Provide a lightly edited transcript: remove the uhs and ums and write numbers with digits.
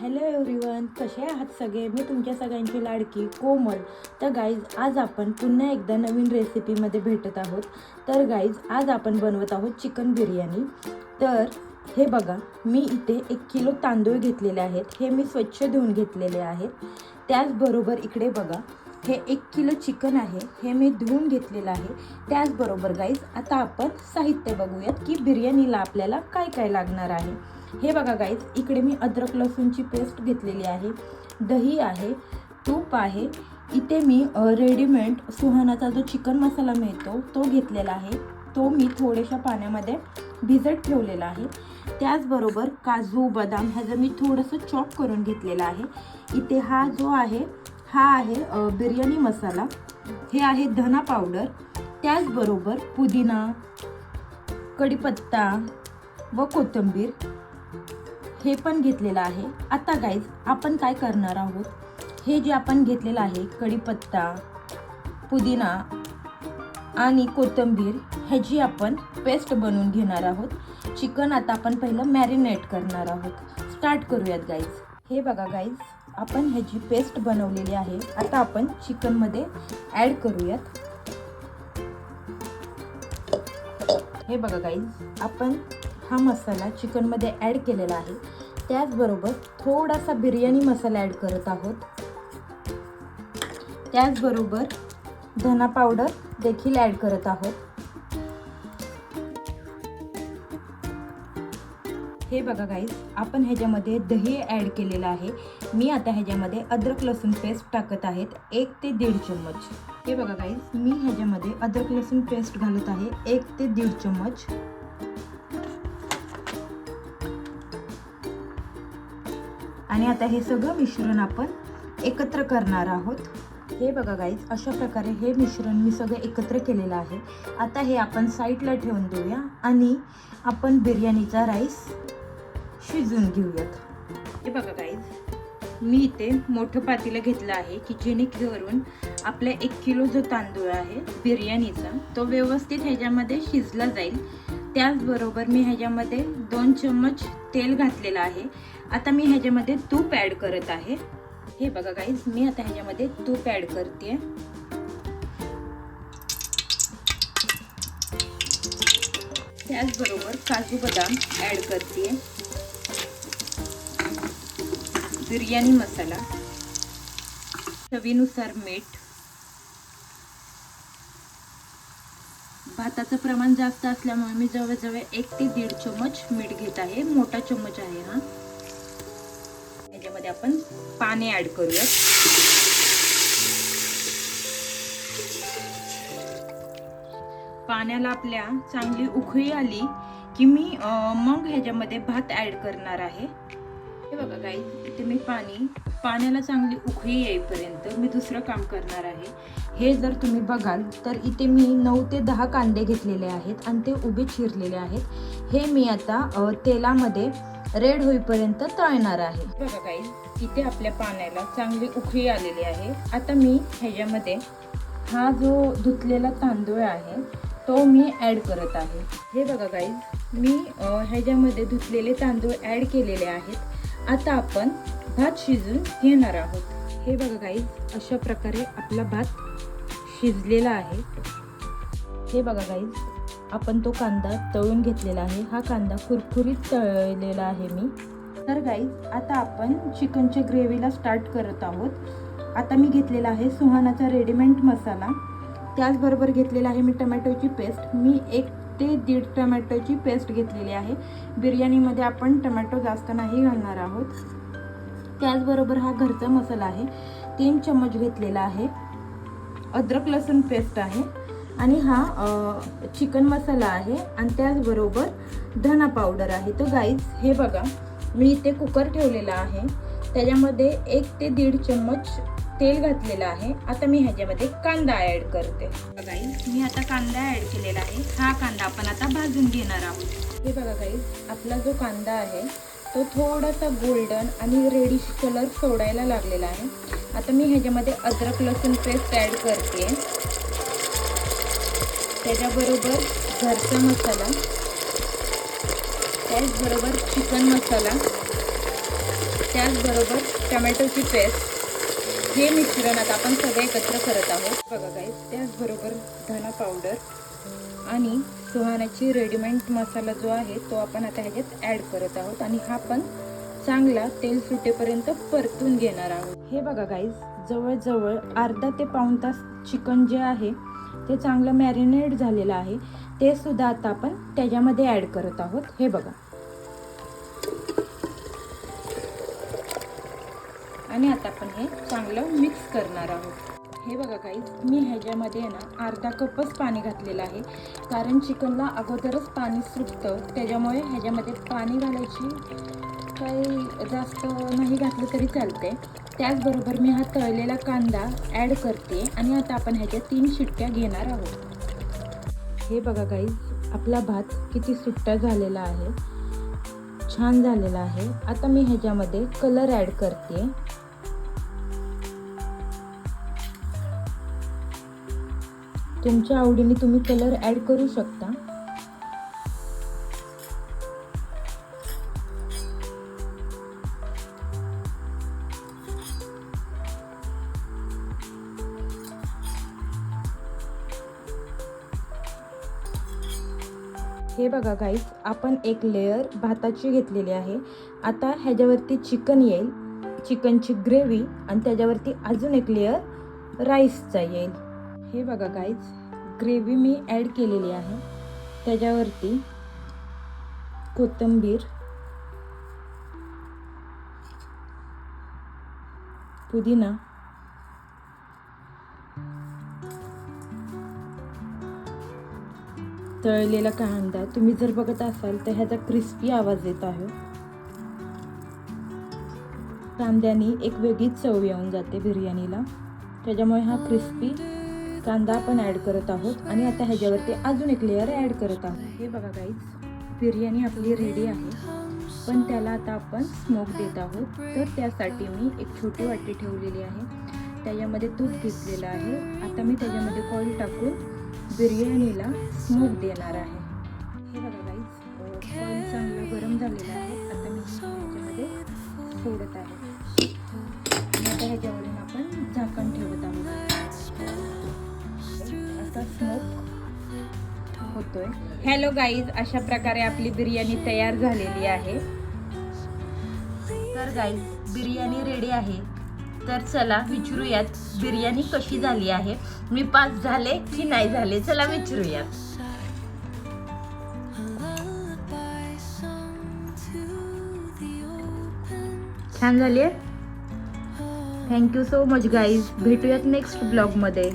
Hello everyone, कसे आहात सगळे? मी तुमच्या सगळ्यांची लाडकी कोमल. तर गाईज, आज आपण पुन्हा एकदा नवीन रेसिपीमध्ये भेटत आहोत. तर गाईज, आज आपण बनवत आहोत चिकन बिर्याणी. तर हे बघा, मी इथे 1 किलो तांदूळ घेतलेले आहेत. हे मी स्वच्छ धुवून घेतलेले आहेत. त्याचबरोबर इकडे बघा, हे 1 किलो चिकन आहे, हे मी धुवून घेतलेलं आहे. त्याचबरोबर गाईज, आता आपण साहित्य बघूयात की बिर्याणीला आपल्याला काय काय लागणार आहे. हे बघा गाईज, इकडे मी अद्रक लसूणची पेस्ट घेतलेली आहे, दही आहे, तूप आहे. इथे मी रेडीमेड सुहानाचा जो चिकन मसाला मिळतो तो घेतलेला आहे. तो मी थोड्याशा पाण्यामध्ये भिजत ठेवलेला आहे. त्याचबरोबर काजू बदाम ह्याचं मी थोडंसं चॉप करून घेतलेलं आहे. इथे हा जो आहे हा आहे बिर्याणी मसाला. हे आहे धना पावडर. त्याचबरोबर पुदिना, कढीपत्ता व कोथिंबीर हे पण घेतलेलं आहे. आता गाईज, आपण काय करणार आहोत, हे जे आपण घेतलेलं आहे कढीपत्ता, पुदिना आणि कोथिंबीर ह्याची आपण पेस्ट बनवून घेणार आहोत. चिकन आता आपण पहिलं मॅरिनेट करणार आहोत. स्टार्ट करूयात गाईज. हे बघा गाईज, आपण ह्याची पेस्ट बनवलेली आहे. आता आपण चिकनमध्ये ॲड करूयात. हे बघा गाईज, आपण हा मसाला चिकनमध्ये ॲड केलेला आहे. त्याचबरोबर थोडासा बिर्याणी मसाला ॲड करत आहोत. त्याचबरोबर धना पावडर देखील ॲड करत आहोत. हे बघा गाईज, आपण ह्याच्यामध्ये दही ॲड केलेलं आहे. मी आता ह्याच्यामध्ये अद्रक लसूण पेस्ट टाकत आहेत, 1 ते 1.5 चम्मच. हे बघा गाईज, मी ह्याच्यामध्ये अद्रक लसूण पेस्ट घालत आहे, 1 ते 1.5 चम्मच. आणि आता हे सगळं मिश्रण आपण एकत्र करणार आहोत. हे बघा गाईज, अशा प्रकारे हे मिश्रण मी सगळं एकत्र केलेलं आहे. आता हे आपण साईडला ठेवून देऊया आणि आपण बिर्याणीचा राईस शिजवून घेऊयात. हे बघा गाईज, मी इथे मोठं पातेलं घेतलं आहे की जेणेकरून आपला 1 किलो जो तांदूळ आहे बिर्याणीचा तो व्यवस्थित ह्याच्यामध्ये शिजला जाईल. त्याचबरोबर मी ह्याच्यामध्ये 2 चम्मच तेल घातलेलं आहे. आता मी ह्याच्यामध्ये तूप ॲड करत आहे. हे बघा गाईज, मी आता ह्याच्यामध्ये तूप ॲड करते. त्याचबरोबर काजू बदाम ॲड करते. बिर्याणी मसाला, चवीनुसार मीठ. भाताचं प्रमाण जास्त असल्यामुळे मी जवळजवळ 1 ते 1.5 चम्मच मीठ घेत आहे. मोठा चम्मच आहे हा. याच्यामध्ये आपण पाणी ॲड करूया. पाण्याला आपल्या चांगली उकळी आली की मी मग ह्याच्यामध्ये भात ॲड करणार आहे. हे बघा गाईज, इथे मी पाण्याला चांगली उकळी येईपर्यंत मी दुसरं काम करणार आहे. हे जर तुम्ही बघाल तर इथे मी 9 ते 10 कांदे घेतलेले आहेत आणि ते उभे चिरलेले आहेत. हे मी आता तेलामध्ये रेड होईपर्यंत तळणार आहे. बघा गाईज, इथे आपल्या पाण्याला चांगली उकळी आलेली आहे. आता मी ह्याच्यामध्ये हा जो धुतलेला तांदूळ आहे तो मी ॲड करत आहे. हे बघा गाईज, मी ह्याच्यामध्ये धुतलेले तांदूळ ॲड केलेले आहेत. आता आपण भात शिजवून घेणार आहोत. हे बघा गाईज, अशा प्रकारे आपला भात शिजलेला आहे. हे बघा गाईज, आपण तो कांदा तळून घेतलेला आहे. हा कांदा कुरकुरीत तळलेला आहे मी. तर गाईज, आता आपण चिकनच्या ग्रेव्हीला स्टार्ट करत आहोत. आता मी घेतलेला आहे सुहानाचा रेडीमेड मसाला. त्याचबरोबर घेतलेला आहे मी टमॅटोची पेस्ट. मी 1 ते 1.5 टमॅटोची पेस्ट घेतलेली आहे. बिर्याणीमध्ये आपण टमॅटो जास्त नाही घालणार आहोत. त्याचबरोबर हा घरचा मसाला आहे, 3 चम्मच घेतलेला आहे. अद्रक लसूण पेस्ट आहे आणि हा चिकन मसाला आहे आणि त्याचबरोबर धना पावडर आहे. तर गाईज, हे बघा, मी इथे कुकर ठेवलेला आहे. त्याच्यामध्ये 1 ते 1.5 चम्मच तेल घातलेलं आहे. आता मी ह्याच्यामध्ये कांदा ॲड करते. गाईज, मी आता कांदा ॲड केलेला आहे. हा कांदा आपण आता भाजून घेणार आहोत. हे बघा गाईज, आपला जो कांदा आहे तो थोडासा गोल्डन आणि रेडिश कलर सोडायला लागलेला आहे. आता मी ह्याच्यामध्ये अद्रक लसूण पेस्ट ॲड करते. त्याच्याबरोबर घरचा मसाला, त्याचबरोबर चिकन मसाला त्याचबरोबर टमॅटोची पेस्ट, हे मिश्रण आता आपण सगळे एकत्र करत आहोत बघा गाईज. त्याचबरोबर धना पावडर आणि सुहानाची रेडीमेड मसाला जो आहे तो आपण आता ह्याच्यात ॲड करत आहोत आणि हा पण चांगला तेल सुटेपर्यंत परतून घेणार आहोत. हे बघा गाईज, जवळजवळ अर्धा ते पाऊण तास चिकन जे आहे ते चांगलं मॅरिनेट झालेलं आहे, ते सुद्धा आता आपण त्याच्यामध्ये ॲड करत आहोत. हे बघा, आणि आता आपण हे चांगलं मिक्स करणार आहोत. हे बघा गाईज, मी ह्याच्यामध्ये ना अर्धा कपच पाणी घातलेलं आहे, कारण चिकनला अगोदरच पाणी सुटतं, त्याच्यामुळे ह्याच्यामध्ये पाणी घालायची काही जास्त नाही घातलं तरी चालते. त्याचबरोबर मी हा तळलेला कांदा ॲड करते आणि आता आपण ह्याच्या 3 शिट्ट्या घेणार आहोत. हे बघा गाईज, आपला भात किती सुट्टा झालेला आहे, छान झालेला आहे. आता मी ह्याच्यामध्ये कलर ॲड करते. तुमच्या आवडीने तुम्ही कलर ॲड करू शकता. हे बघा गाईज, आपण एक लेयर भाताची घेतलेली आहे. आता ह्याच्यावरती चिकन येईल, चिकनची ग्रेव्ही, आणि त्याच्यावरती अजून एक लेयर राईसचा येईल. हे बघा गाईज, ग्रेव्ही मी ॲड केलेली आहे, त्याच्यावरती कोथिंबीर, पुदिना, तळलेला कांदा. तुम्ही जर बघत असाल तर ह्याचा क्रिस्पी आवाज येत आहे. कांद्याने एक वेगळीच चव येऊन जाते बिर्याणीला, त्याच्यामुळे हा क्रिस्पी कांदा आपण ॲड करत आहोत. आणि आता ह्याच्यावरती अजून एक लेअर ॲड करत आहोत. हे बघा गाईज, बिर्याणी आपली रेडी आहे, पण त्याला आता आपण स्मोक देत आहोत. तर त्यासाठी मी एक छोटी वाटी ठेवलेली आहे, त्याच्यामध्ये तूप घेतलेलं आहे. आता मी त्याच्यामध्ये ऑइल टाकून बिर्याणीला स्मोक देणार आहे. हे बघा गाईज, ऑइल चांगलं गरम झालेलं आहे. आता मी ह्याच्यामध्ये सोडत आहे आणि आता ह्याच्यावरून आपण झाकण ठेवत आहोत. असा स्मोक होतोय. हॅलो गाईज, अशा प्रकारे आपली बिर्याणी तयार झालेली आहे. तर गाईज, बिर्याणी रेडी आहे. तर चला विचारूयात बिर्याणी कशी झाली आहे. मी पास झाले की नाही झाले, चला विचारूयात. छान झाली आहे. Thank you so much guys. भेटूयात नेक्स्ट ब्लॉगमध्ये.